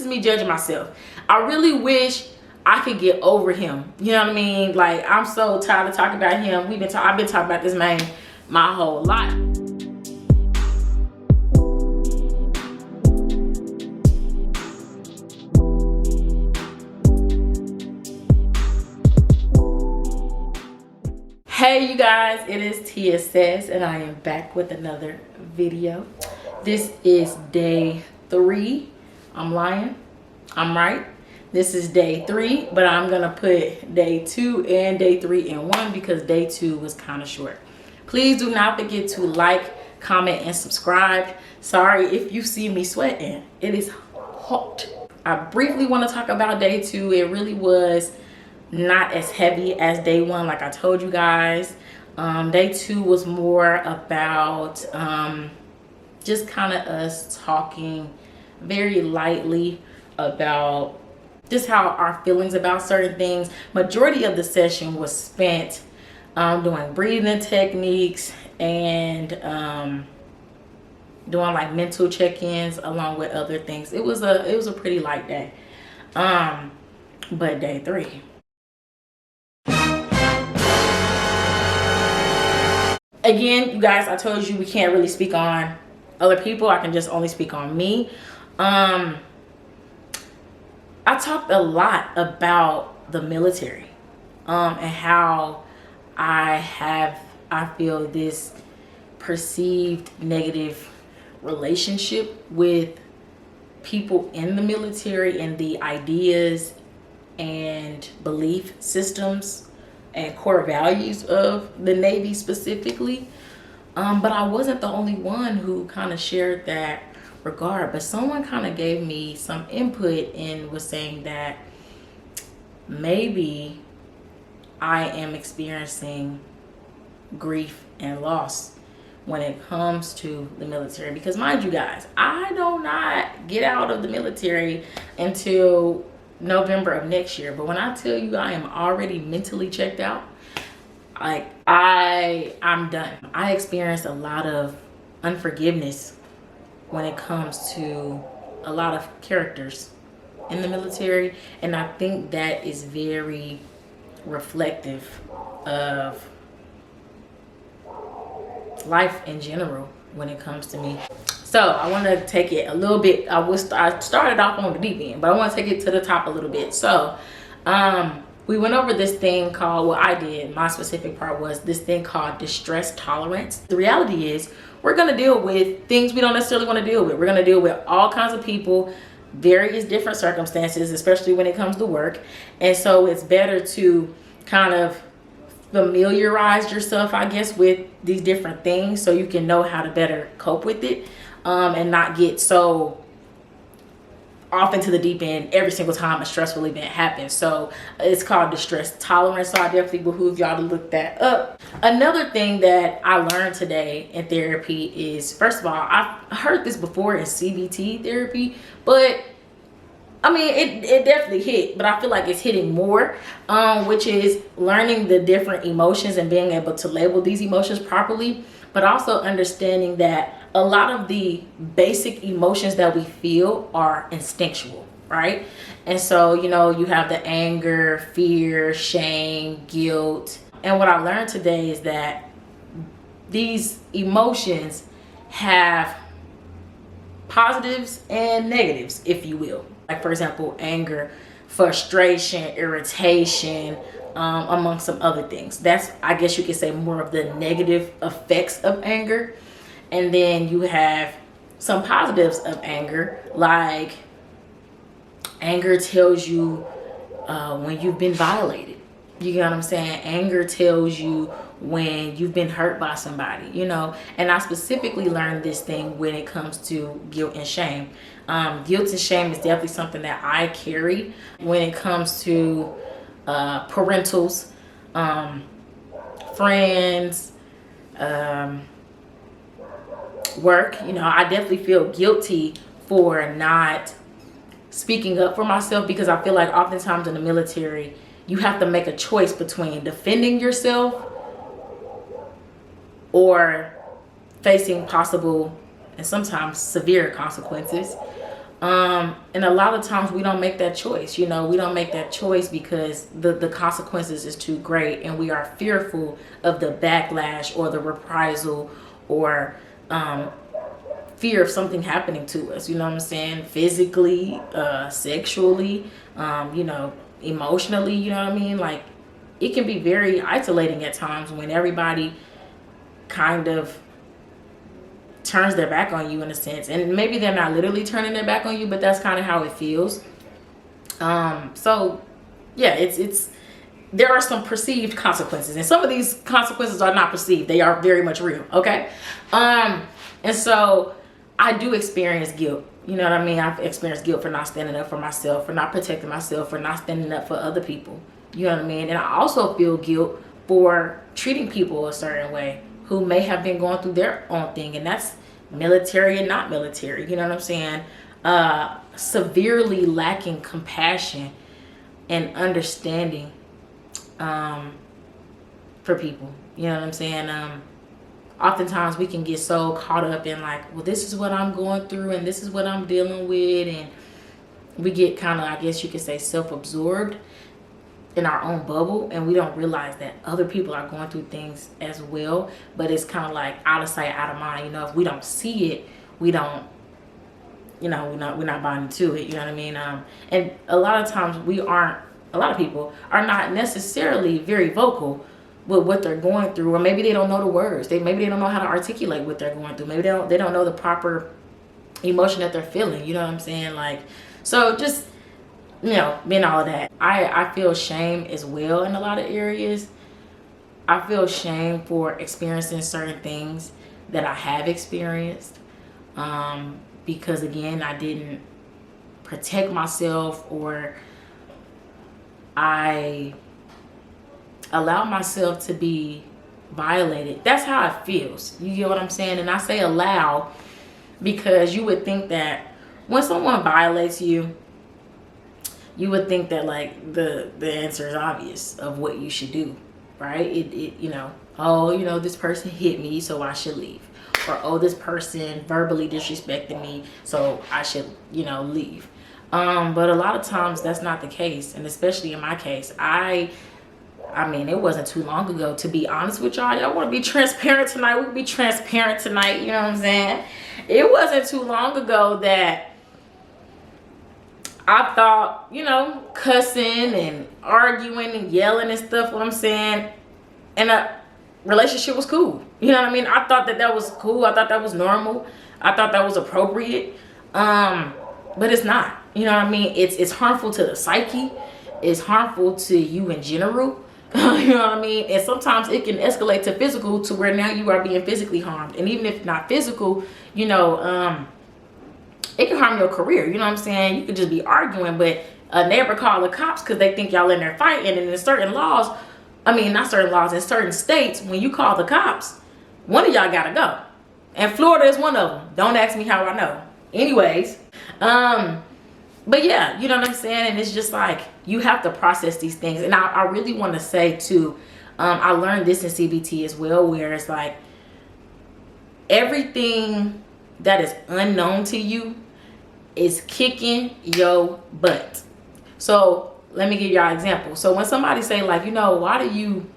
is me judging myself. I really wish I could get over him. You know what I mean? Like, I'm so tired of talking about him. I've been talking about this man my whole life. Hey you guys, it is Tia Says, and I am back with another video. This is day 3. I'm lying. I'm right. This is day 3, but I'm gonna put day 2 and day 3 in one because day 2 was kind of short. Please do not forget to like, comment, and subscribe. Sorry if you see me sweating. It is hot. I briefly want to talk about day 2. It really was not as heavy as day 1, like I told you guys. Day 2 was more about just kind of us talking very lightly about just how our feelings about certain things. Majority of the session was spent doing breathing techniques and doing like mental check-ins along with other things. It was a pretty light day. But day 3, again, you guys, I told you we can't really speak on other people. I can just only speak on me. I talked a lot about the military and how I feel this perceived negative relationship with people in the military and the ideas and belief systems and core values of the Navy specifically. But I wasn't the only one who kind of shared that regard, but someone kind of gave me some input and was saying that maybe I am experiencing grief and loss when it comes to the military. Because mind you guys, I do not get out of the military until November of next year. But when I tell you I am already mentally checked out, like I'm done. I experienced a lot of unforgiveness when it comes to a lot of characters in the military, and I think that is very reflective of life in general when it comes to me. So I want to take it a little bit. I started off on the deep end, but I want to take it to the top a little bit. So we went over this thing called, well, I did, my specific part was this thing called distress tolerance. The reality is we're going to deal with things we don't necessarily want to deal with. We're going to deal with all kinds of people, various different circumstances, especially when it comes to work. And so it's better to kind of familiarize yourself, I guess, with these different things so you can know how to better cope with it and not get so off into the deep end every single time a stressful event happens. So it's called distress tolerance. So I definitely behoove y'all to look that up. Another thing that I learned today in therapy is, first of all, I've heard this before in CBT therapy, but I mean, it definitely hit, but I feel like it's hitting more, which is learning the different emotions and being able to label these emotions properly, but also understanding that a lot of the basic emotions that we feel are instinctual, right? And so, you know, you have the anger, fear, shame, guilt. And what I learned today is that these emotions have positives and negatives, if you will. Like, for example, anger, frustration, irritation, among some other things. That's, I guess you could say, more of the negative effects of anger. And then you have some positives of anger, like anger tells you when you've been violated. You get what I'm saying? Anger tells you when you've been hurt by somebody, you know. And I specifically learned this thing when it comes to guilt and shame. Guilt and shame is definitely something that I carry when it comes to parentals, friends, work. You know, I definitely feel guilty for not speaking up for myself, because I feel like oftentimes in the military you have to make a choice between defending yourself or facing possible and sometimes severe consequences. And a lot of times we don't make that choice. We don't make that choice because the consequences is too great, and we are fearful of the backlash or the reprisal, or fear of something happening to us, you know what I'm saying? Physically, sexually, emotionally, you know what I mean? Like, it can be very isolating at times when everybody kind of turns their back on you in a sense. And maybe they're not literally turning their back on you, but that's kind of how it feels. So yeah, it's there are some perceived consequences, and some of these consequences are not perceived. They are very much real, okay? And so I do experience guilt. You know what I mean? I've experienced guilt for not standing up for myself, for not protecting myself, for not standing up for other people. You know what I mean? And I also feel guilt for treating people a certain way who may have been going through their own thing. And that's military and not military. You know what I'm saying? Severely lacking compassion and understanding for people. You know what I'm saying? Oftentimes we can get so caught up in like, well, this is what I'm going through and this is what I'm dealing with, and we get kind of, I guess you could say, self-absorbed in our own bubble, and we don't realize that other people are going through things as well. But it's kind of like out of sight, out of mind. If we don't see it, we don't, we're not buying into it. You know what I mean? And a lot of times a lot of people are not necessarily very vocal with what they're going through, or maybe they don't know the words. Maybe they don't know how to articulate what they're going through. Maybe they don't know the proper emotion that they're feeling. You know what I'm saying? Like, so just, being all of that. I feel shame as well in a lot of areas. I feel shame for experiencing certain things that I have experienced. Because again, I didn't protect myself, or I allow myself to be violated. That's how it feels. You get what I'm saying? And I say allow because you would think that when someone violates you, you would think that like the answer is obvious of what you should do, right? This person hit me, so I should leave. Or, oh, this person verbally disrespected me, so I should, leave. But a lot of times that's not the case. And especially in my case, I mean, it wasn't too long ago, to be honest with y'all. Y'all want to be transparent tonight? We can be transparent tonight, you know what I'm saying? It wasn't too long ago that I thought, cussing and arguing and yelling and stuff, what I'm saying, and a relationship was cool. You know what I mean? I thought that was cool. I thought that was normal. I thought that was appropriate. But it's not. You know what I mean? It's harmful to the psyche. It's harmful to you in general. You know what I mean? And sometimes it can escalate to physical, to where now you are being physically harmed. And even if not physical, it can harm your career. You know what I'm saying? You could just be arguing, but a neighbor call the cops because they think y'all in there fighting. And in certain laws, in certain states, when you call the cops, one of y'all gotta go. And Florida is one of them. Don't ask me how I know. Anyways, but yeah, you know what I'm saying? And it's just like, you have to process these things. And I really want to say too, I learned this in CBT as well, where it's like, everything that is unknown to you is kicking your butt. So let me give y'all an example. So when somebody say like, why do you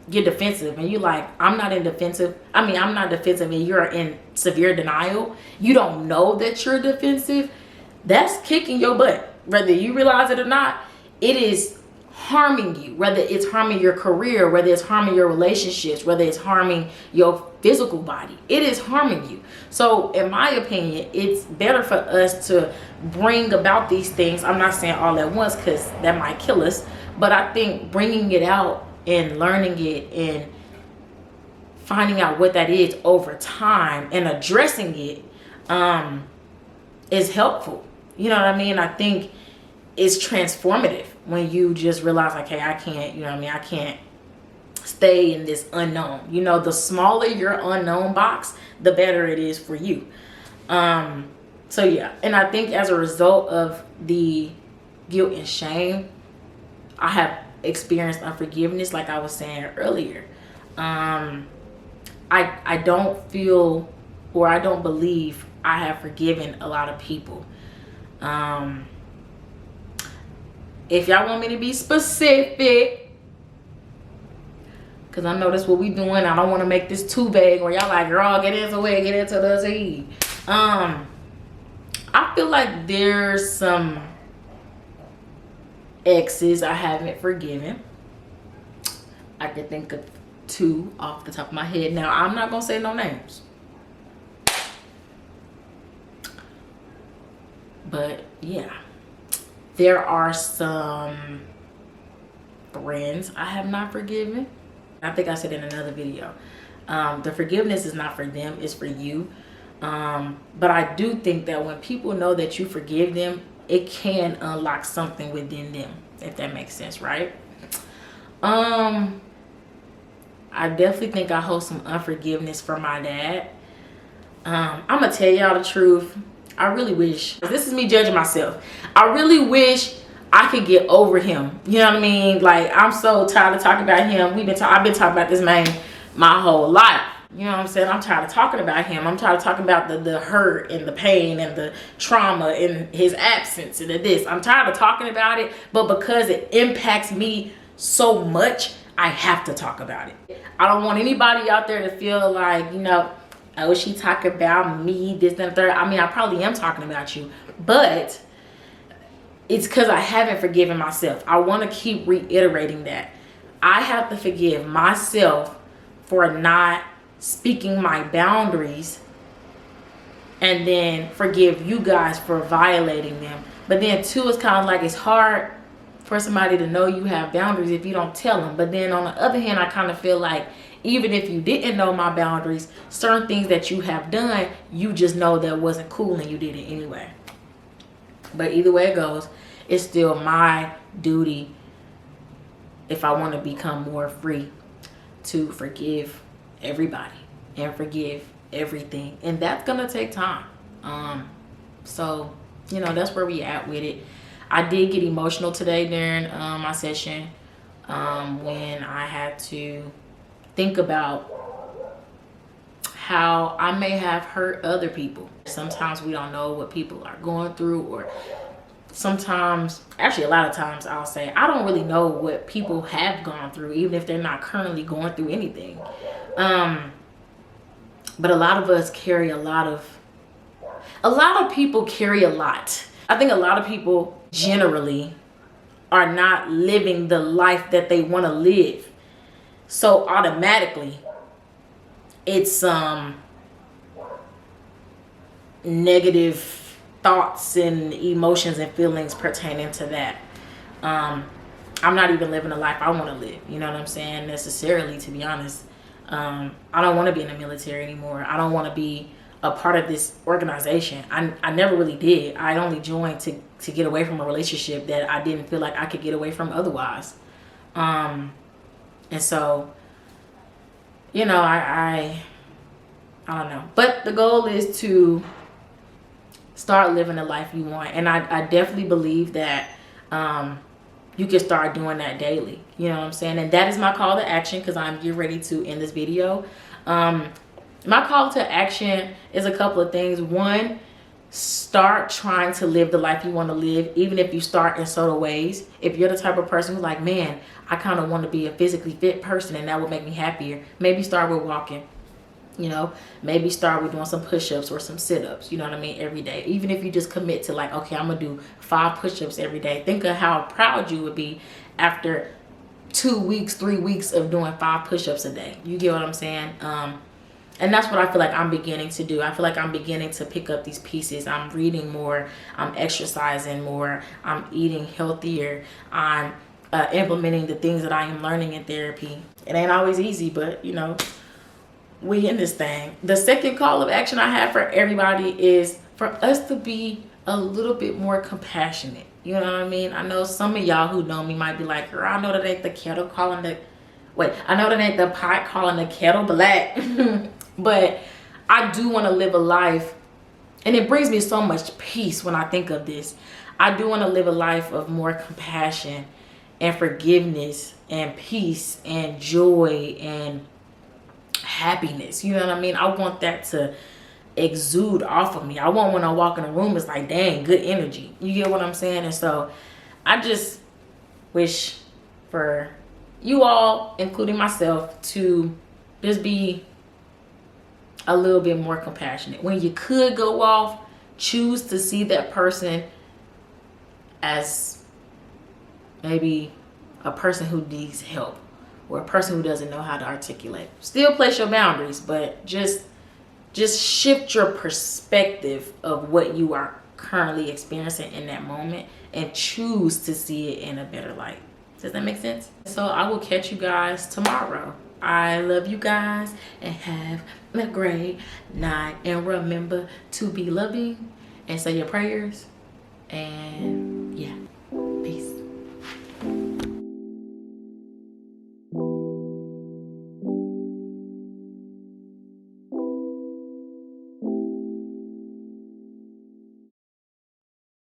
get defensive? And you like, I'm not defensive and you're in severe denial. You don't know that you're defensive. That's kicking your butt. Whether you realize it or not, it is harming you. Whether it's harming your career, whether it's harming your relationships, whether it's harming your physical body, it is harming you. So in my opinion, it's better for us to bring about these things. I'm not saying all at once because that might kill us, but I think bringing it out and learning it and finding out what that is over time and addressing it is helpful. You know what I mean? I think it's transformative when you just realize like, hey, I can't, I can't stay in this unknown. The smaller your unknown box, the better it is for you. So yeah, and I think as a result of the guilt and shame, I have experienced unforgiveness, like I was saying earlier. I don't feel, or I don't believe I have forgiven a lot of people. If y'all want me to be specific, because I know that's what we doing, I don't want to make this too vague or y'all like, girl, get into it, get into the Z. I feel like there's some exes I haven't forgiven. I can think of 2 off the top of my head. Now, I'm not gonna say no names, but yeah, there are some friends I have not forgiven. I think I said in another video, the forgiveness is not for them, it's for you. But I do think that when people know that you forgive them, it can unlock something within them, if that makes sense, right? I definitely think I hold some unforgiveness for my dad. I'm gonna tell y'all the truth. I really wish, this is me judging myself, I really wish I could get over him. You know what I mean? Like, I'm so tired of talking about him. I've been talking about this man my whole life. You know what I'm saying? I'm tired of talking about him. I'm tired of talking about the hurt and the pain and the trauma and his absence and this. I'm tired of talking about it, but because it impacts me so much, I have to talk about it. I don't want anybody out there to feel like, you know, oh, she talking about me, this and the third. I mean, I probably am talking about you, but it's because I haven't forgiven myself. I want to keep reiterating that. I have to forgive myself for not speaking my boundaries, and then forgive you guys for violating them. But then too, it's kind of like it's hard for somebody to know you have boundaries if you don't tell them. But then on the other hand, I kind of feel like even if you didn't know my boundaries, certain things that you have done, you just know that wasn't cool and you did it anyway. But either way it goes, it's still my duty, if I want to become more free, to forgive everybody and forgive everything. And that's gonna take time. So, you know, that's where we at with it. I did get emotional today during my session when I had to think about how I may have hurt other people. Sometimes we don't know what people are going through, or sometimes, actually a lot of times, I'll say I don't really know what people have gone through, even if they're not currently going through anything. But a lot of us carry a lot of people carry a lot. I think a lot of people generally are not living the life that they want to live. So automatically it's negative thoughts and emotions and feelings pertaining to that. I'm not even living the life I want to live, you know what I'm saying, necessarily, to be honest. I don't want to be in the military anymore. I don't want to be a part of this organization. I never really did. I only joined to get away from a relationship that I didn't feel like I could get away from otherwise. And so, you know, I don't know. But the goal is to start living the life you want. And I definitely believe that you can start doing that daily. You know what I'm saying? And that is my call to action, because I'm getting ready to end this video. My call to action is a couple of things. One, start trying to live the life you want to live, even if you start in subtle ways. If you're the type of person who's like, man, I kind of want to be a physically fit person and that would make me happier, maybe start with walking. You know, maybe start with doing some push-ups or some sit-ups, you know what I mean, every day. Even if you just commit to like, okay, I'm gonna do 5 push-ups every day. Think of how proud you would be after 2 weeks, 3 weeks of doing 5 push-ups a day. You get what I'm saying? And that's what I feel like I'm beginning to do. I feel like I'm beginning to pick up these pieces. I'm reading more, I'm exercising more, I'm eating healthier, I'm implementing the things that I am learning in therapy. It ain't always easy, but you know, we in this thing. The second call of action I have for everybody is for us to be a little bit more compassionate. You know what I mean? I know some of y'all who know me might be like, girl, I know that ain't the kettle calling the, I know that ain't the pot calling the kettle black. But I do want to live a life, and it brings me so much peace when I think of this. I do want to live a life of more compassion and forgiveness and peace and joy and happiness. You know what I mean? I want that to exude off of me. I want when I walk in a room, it's like, dang, good energy. You get what I'm saying? And so I just wish for you all, including myself, to just be a little bit more compassionate. When you could go off, choose to see that person as maybe a person who needs help or a person who doesn't know how to articulate. Still place your boundaries, but just shift your perspective of what you are currently experiencing in that moment and choose to see it in a better light. Does that make sense? So I will catch you guys tomorrow. I love you guys and have a great night. And remember to be loving and say your prayers and